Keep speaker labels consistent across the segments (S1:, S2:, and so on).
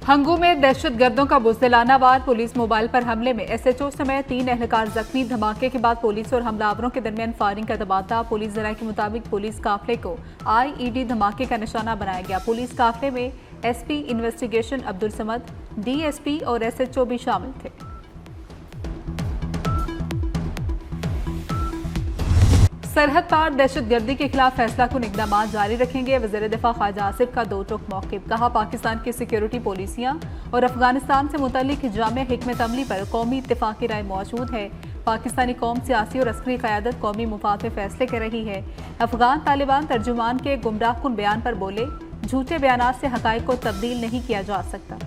S1: हंगू में दहशतगर्दों का बुज़दिलाना वार police mobile पर हमले में एसएचओ समेत 3 एहलकार जख्मी। धमाके के बाद पुलिस और हमलावरों के दरमियान फायरिंग का तबादला। पुलिस जराये के मुताबिक पुलिस काफिले को आईईडी धमाके का निशाना बनाया गया। पुलिस काफिले में SP investigation Abdul Samad, DSP और एसएचओ भी शामिल थे। सरहद पार दहशतगर्दी के खिलाफ फैसला कुन इकदाम जारी रखेंगे। वज़ीर दिफा ख्वाजा आसिफ का दो टुक मौक़िफ़। कहा, पाकिस्तान की सिक्योरिटी पॉलिसियाँ और अफगानिस्तान से मुतल्लिक जामे हिकमत अमली पर कौमी इत्तेफाक़ी राय मौजूद है। पाकिस्तानी कौम सियासी और अस्करी क़यादत कौमी मुफाद में फैसले कर रही है। अफगान तालिबान तर्जुमान के गुमराह कुन बयान पर बोले, झूठे बयानात से हक़ाइक़ को तब्दील नहीं किया जा सकता।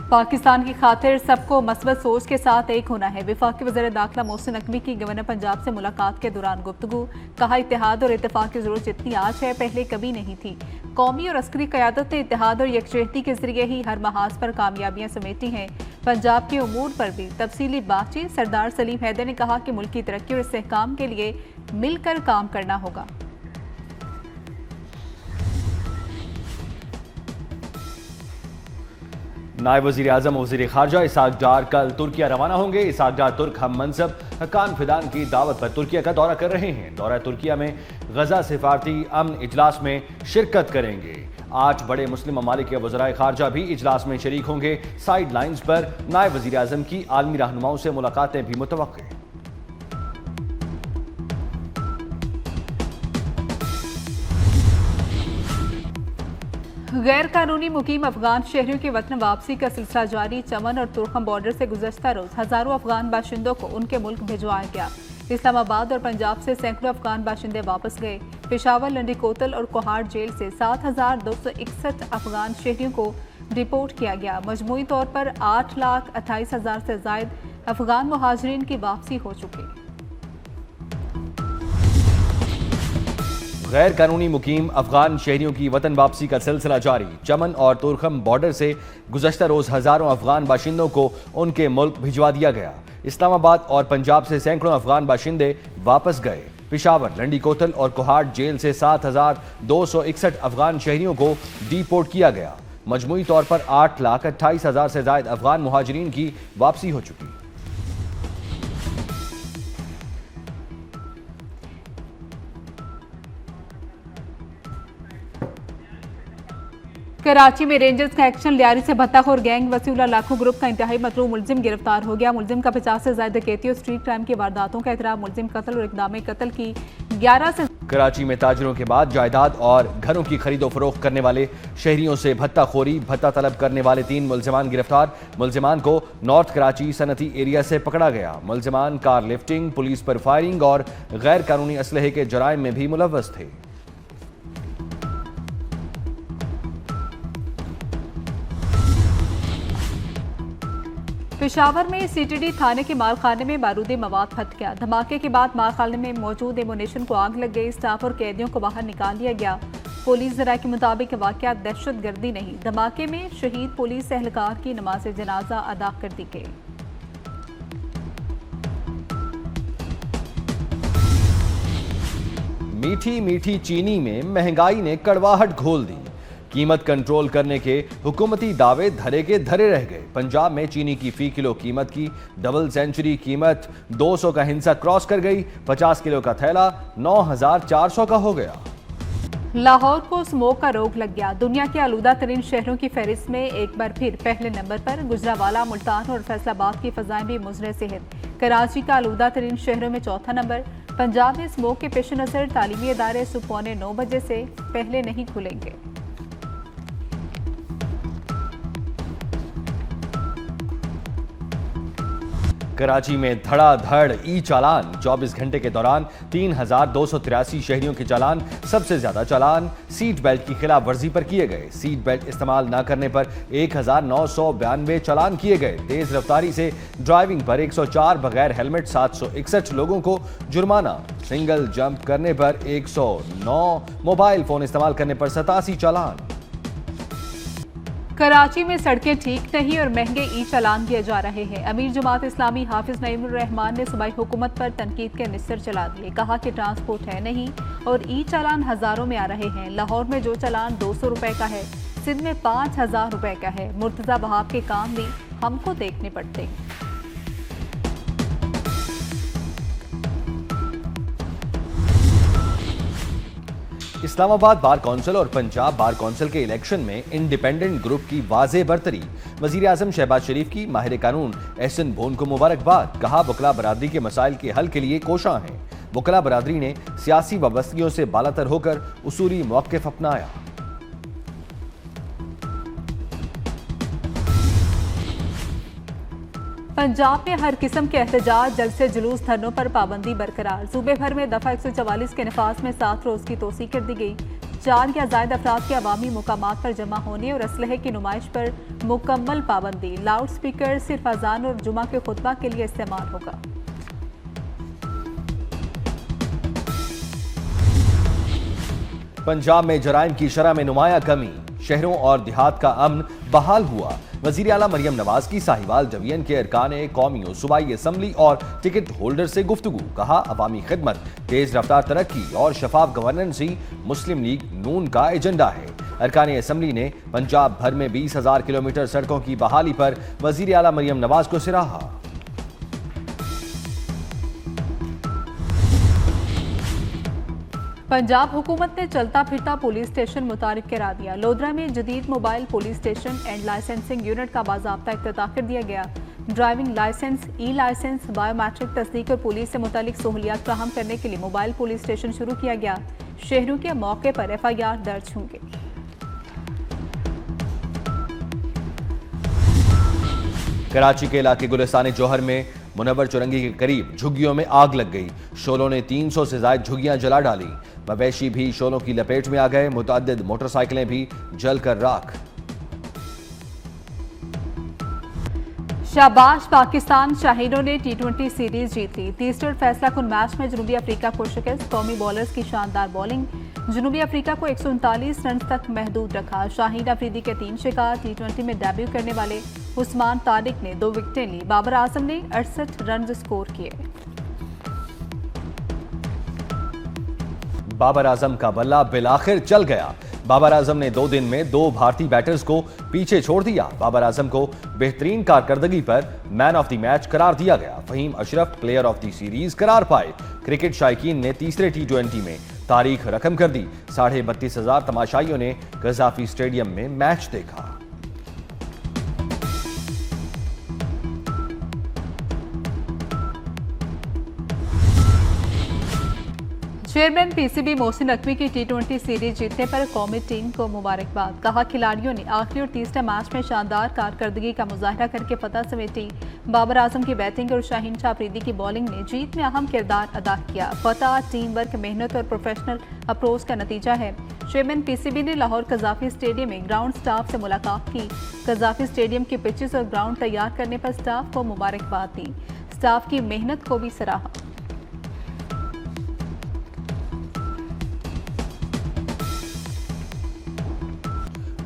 S1: पाकिस्तान की खातिर सबको मस्बत सोच के साथ एक होना है। वफाकी वज़ीर दाखिला मोहसिन नकवी की गवर्नर पंजाब से मुलाकात के दौरान गुफ्तगू। कहा, इत्तेहाद और इत्तेफाक की जरूरत जितनी आज है पहले कभी नहीं थी। कौमी और अस्करी क़यादत ने इत्तेहाद और यकजहती के जरिए ही हर महाज पर कामयाबियां समेटी हैं। पंजाब के उमूर पर भी तफसीली बातचीत। सरदार सलीम हैदर ने कहा कि मुल्क की तरक्की और इस्तेहकाम के लिए मिलकर काम करना होगा।
S2: नायब वज़ीर आज़म वज़ीर ख़ारजा इसहाक़ डार कल तुर्किया रवाना होंगे। इसहाक़ डार तुर्क हम मनसब हकान फिदान की दावत पर तुर्किया का दौरा कर रहे हैं। दौरा तुर्किया में गजा सिफारती अमन इजलास में शिरकत करेंगे। 8 बड़े मुस्लिम ममालिक के वज़राए ख़ारजा भी इजलास में शरीक होंगे। साइड लाइन्स पर नायब वज़ीर आज़म की आलमी रहनुमाओं से मुलाकातें भी मुतवक्किल।
S1: गैर कानूनी मुकीम अफगान शहरियों की वतन वापसी का सिलसिला जारी। चमन और तुर्खम बॉर्डर से गुज़श्ता रोज हजारों अफगान बाशिंदों को उनके मुल्क भिजवाया गया। इस्लामाबाद और पंजाब से सैकड़ों अफगान बाशिंदे वापस गए। पेशावर, लंडी कोतल और कोहाड़ जेल से 7,261 अफगान शहरियों को रिपोर्ट किया गया। मजमूई तौर पर 8,28,000 से जायद अफगान मुहाजिरीन की वापसी हो चुकी।
S2: गैर कानूनी मुकीम अफगान शहरियों की वतन वापसी का सिलसिला जारी। चमन और तुर्खम बॉर्डर से गुज़श्ता रोज हजारों अफगान बाशिंदों को उनके मुल्क भिजवा दिया गया। इस्लामाबाद और पंजाब से सैकड़ों अफगान बाशिंदे वापस गए। पेशावर, लंडी कोतल और कोहाड़ जेल से 7,261 अफगान शहरियों को डिपोर्ट किया गया। मजमूई तौर पर 8,28,000 से जायद अफगान मुहाजिरीन की वापसी हो चुकी।
S1: कराची में रेंजर्स का एक्शन। लियारी से भत्ताखोर गैंग वसीउल्लाह लाखों ग्रुप का इंतहाई मतलूब मुलजिम गिरफ्तार हो गया। मुलजिम का 50 से ज्यादा डकैती और स्ट्रीट क्राइम की वारदातों का इतराफ। मुलजिम कत्ल और इक़दाम कत्ल की 11 से।
S2: कराची में ताजरों के बाद जायदाद और घरों की खरीदो फरोख्त करने वाले शहरियों से भत्ताखोरी भत्ता तलब करने वाले 3 मुलजिमान गिरफ्तार। मुलजिमान को नॉर्थ कराची सनती एरिया से पकड़ा गया। मुलजिमान कार लिफ्टिंग, पुलिस पर फायरिंग और गैर कानूनी असलहे के जराइम में भी मुलव्वस थे।
S1: पेशावर में सीटीडी थाने के मालखाने में बारूदी मवाद फट गया। धमाके के बाद मालखाने में मौजूद एमुनेशन को आग लग गई। स्टाफ और कैदियों को बाहर निकाल लिया गया। पुलिस जराये के मुताबिक वाकया दहशत गर्दी नहीं, धमाके में शहीद पुलिस एहलकार की नमाज जनाजा अदा कर दी गई।
S2: मीठी मीठी चीनी में महंगाई ने कड़वाहट घोल दी। कीमत कंट्रोल करने के हुकूमती दावे धरे के धरे रह गए। पंजाब में चीनी की फी किलो कीमत की डबल सेंचुरी। कीमत 200 का हिंसा क्रॉस कर गई। 50 किलो का थैला 9,400 का हो गया।
S1: लाहौर को स्मोक का रोग लग गया। दुनिया के आलूदा तरीन शहरों की फहरिस्त में एक बार फिर पहले नंबर पर गुजरावाला, मुल्तान और फैसलाबाद की फजाएं भी मुजरे सेहत। कराची का आलूदा तरीन शहरों में चौथा नंबर। पंजाब में स्मोक के पेश नजर तालीमी इदारे सुबह पौने 9 बजे से पहले नहीं खुलेंगे।
S2: कराची में धड़ाधड़ ई चालान। 24 घंटे के दौरान 3,283 शहरियों के चालान। सबसे ज्यादा चालान सीट बेल्ट की खिलाफ वर्जी पर किए गए। सीट बेल्ट इस्तेमाल न करने पर 1,992 चालान किए गए। तेज रफ्तारी से ड्राइविंग पर 104, बगैर हेलमेट 761 लोगों को जुर्माना। सिंगल जंप करने पर 109, मोबाइल फोन इस्तेमाल करने पर 87 चालान।
S1: कराची में सड़कें ठीक नहीं और महंगे ई चालान दिए जा रहे हैं। अमीर जमात इस्लामी हाफिज नईमुर रहमान ने सूबाई हुकूमत पर तनकीद के निस्तर चला दिए। कहा कि ट्रांसपोर्ट है नहीं और ई चालान हजारों में आ रहे हैं। लाहौर में जो चालान 200 रुपए का है, सिंध में 5000 रुपए का है। मुर्तजा बहाब के काम भी हमको देखने पड़ते हैं।
S2: इस्लामाबाद बार कौंसिल और पंजाब बार कौंसिल के इलेक्शन में इंडिपेंडेंट ग्रुप की वाज़ेह बरतरी। वजीर आजम शहबाज शरीफ की माहिर कानून एहसन भून को मुबारकबाद। कहा वकला बरादरी के मसाइल के हल के लिए कोशां हैं। वकला बरादरी ने सियासी वाबस्तगियों से बालातर होकर उसूली मौक़िफ़ अपनाया।
S1: पंजाब में हर किस्म के एहतजाज, जलसे, जुलूस, धरनों पर पाबंदी बरकरार। सूबे भर में दफा 144 के नफाज में 7 रोज की तोसी कर दी गई। 4 या ज्यादा अफराद के अवामी मुकामात पर जमा होने और असलहे की नुमाइश पर मुकम्मल पाबंदी। लाउड स्पीकर सिर्फ अजान और जुमा के खुतबा के लिए इस्तेमाल होगा।
S2: पंजाब में जराइम की शरह में नुमाया कमी। शहरों और देहात का अमन बहाल हुआ। वजीर आला मरियम नवाज की साहिवाल डिवीजन के अरकान कौमी और सूबाई असम्बली और टिकट होल्डर से गुफ्तगू। कहा अवामी खिदमत, तेज रफ्तार तरक्की और शफाफ गवर्नेंस ही मुस्लिम लीग नून का एजेंडा है। अरकान असम्बली ने पंजाब भर में 20,000 किलोमीटर सड़कों की बहाली पर वजीर आला मरियम नवाज को सराहा।
S1: पंजाब हुकूमत ने चलता फिरता पुलिस स्टेशन मुतारिफ करा दिया। लोधरा में जदीद mobile police station and licensing unit का बाज़ाब्ता इफ्तिताह कर दिया गया। ड्राइविंग लाइसेंस, ई लाइसेंस, बायोमेट्रिक तस्दीक और पुलिस से मुतालिक सहूलियात फ्राहम करने के लिए मोबाइल पुलिस स्टेशन शुरू किया गया। शहरों के मौके पर FIR दर्ज होंगे।
S2: कराची के इलाके गुलिस्तान जौहर में मुनव्वर चुरंगी के करीब झुग्गियों में आग लग गई। शोलों ने 300 से ज्यादा झुग्गियां जला डाली। मवेशी भी शोलों की लपेट में आ गए। मुतअद्दिद मोटरसाइकिलें भी जलकर राख।
S1: शाबाश पाकिस्तान, शाहीनों ने T20 सीरीज जीत ली। तीसरे और फैसला कुन मैच में जनूबी अफ्रीका को शिकस्त। कौमी बॉलर्स की शानदार बॉलिंग, जनूबी अफ्रीका को 139 रन तक महदूद रखा। शाहीन अफरीदी के 3 शिकार। T20 में डेब्यू करने वाले उस्मान तारिक ने 2 विकेटें ली। बाबर आजम ने 68 रन स्कोर किए।
S2: बाबर आजम का बल्ला बिलाखिर चल गया। बाबर आजम ने 2 दिन में 2 भारतीय बैटर्स को पीछे छोड़ दिया। बाबर आजम को बेहतरीन कारकर्दगी पर मैन ऑफ द मैच करार दिया गया। Faheem Ashraf player of the series करार पाए। क्रिकेट शायकीन ने तीसरे T20 में तारीख रकम कर दी। 32,500 तमाशाइयों ने गजाफी स्टेडियम में मैच देखा।
S1: चेयरमैन PCB मोहसिन नकवी की T20 सीरीज जीतने पर कौमी टीम को मुबारकबाद। कहा खिलाड़ियों ने आखिरी और तीसरे मैच में शानदार कारकर्दगी का मुजाहरा करके फतह समेटी। बाबर आजम की बैटिंग और शाहीन शाह अफरीदी की बॉलिंग ने जीत में अहम किरदार अदा किया। फतह टीम वर्क, मेहनत और प्रोफेशनल अप्रोच का नतीजा है। चेयरमैन PCB ने लाहौर कजाफी स्टेडियम में ग्राउंड स्टाफ से मुलाकात की। कजाफी स्टेडियम के पिचेस और ग्राउंड तैयार करने पर स्टाफ को मुबारकबाद दी। स्टाफ की मेहनत को भी सराहा।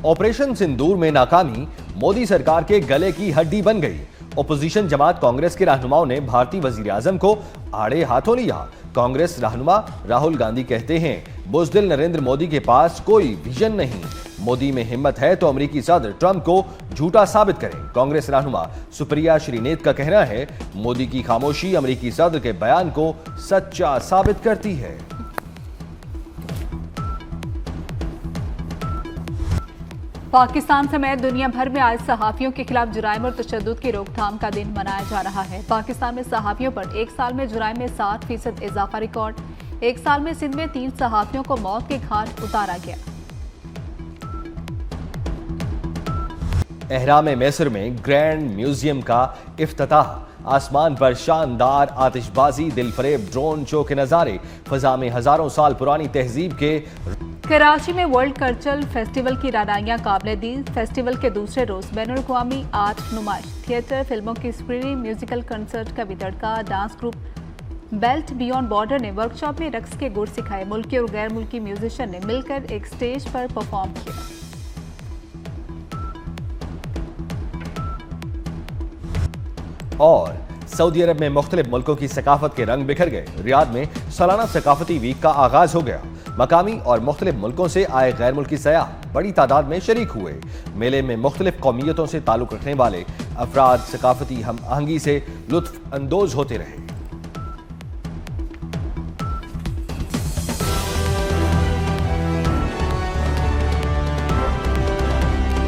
S2: ऑपरेशन सिंदूर में नाकामी मोदी सरकार के गले की हड्डी बन गई। ओपोजिशन जमात कांग्रेस के रहनुमाओं ने भारतीय वजीर आजम को आड़े हाथों लिया। कांग्रेस रहनुमा राहुल गांधी कहते हैं बुज़दिल नरेंद्र मोदी के पास कोई विजन नहीं। मोदी में हिम्मत है तो अमेरिकी सदर ट्रंप को झूठा साबित करें। कांग्रेस रहनुमा सुप्रिया श्रीनेत का कहना है मोदी की खामोशी अमेरिकी सदर के बयान को सच्चा साबित करती है।
S1: पाकिस्तान समेत दुनिया भर में आज सहाफियों के खिलाफ जुराइम और तशद्दुद की रोकथाम का दिन मनाया जा रहा है। पाकिस्तान में सहाफियों पर एक साल में जुराइम में 7% इजाफा रिकॉर्ड। एक साल में सिंध में 3 सहाफियों को मौत के घाट उतारा गया।
S2: एहराम मिस्र में ग्रैंड म्यूजियम का इफ्तिताह। आसमान पर शानदार आतिशबाजी, दिलफरेब ड्रोन शो के नजारे, फजा में हजारों साल पुरानी तहजीब के।
S1: कराची में वर्ल्ड कल्चरल फेस्टिवल की रानाइयां काबिल-ए-दीद। फेस्टिवल के दूसरे रोज बैनुल-अक़वामी आर्ट नुमाइश, थिएटर, फिल्मों की स्क्रीनिंग, म्यूजिकल कंसर्ट, कवि तड़का, dance group belt beyond border ने वर्कशॉप में रक्स के गुर सिखाए। मुल्की और गैर मुल्की म्यूजिशियन ने मिलकर एक स्टेज पर परफॉर्म किया।
S2: और सऊदी अरब में मुख्तलिफ मुल्कों की सकाफत के रंग बिखर गए। रियाद में सालाना सकाफती वीक का आगाज हो गया। मकामी और मुख्तलिफ मुल्कों से आए गैर मुल्की सयाह बड़ी तादाद में शरीक हुए। मेले में मुख्तलिफ कौमियतों से ताल्लुक रखने वाले अफराद सकाफती हम आहंगी से लुत्फ अंदोज होते रहे।